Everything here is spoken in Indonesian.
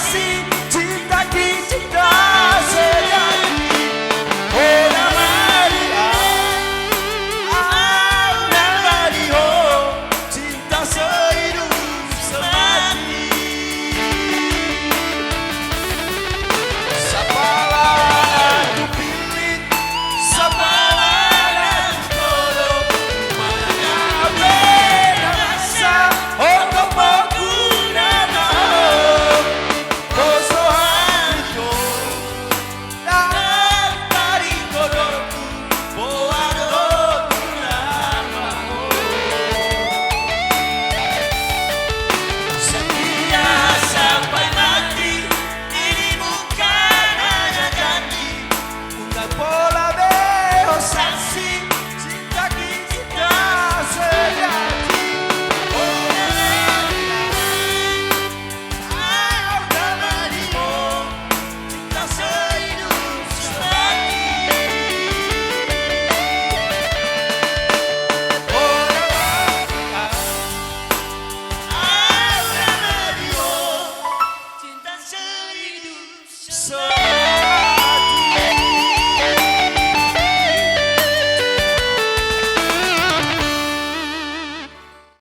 saksi cinta kita sejati. Oh Namaria, ah Namaria, cinta sehidup semati. Sapalah aku pilih, sapalah aku tolong, mana beda rasa untuk menggunakan koso hatiku dan tarik kodokku buat namamu. Setia sampai mati, ini bukan hanya janji. Una pola veo saksi cinta kita sejati. Oh Namaria, ah Namaria, cinta sehidup semati. Oh Namaria, ah Namaria, cinta sehidup semati.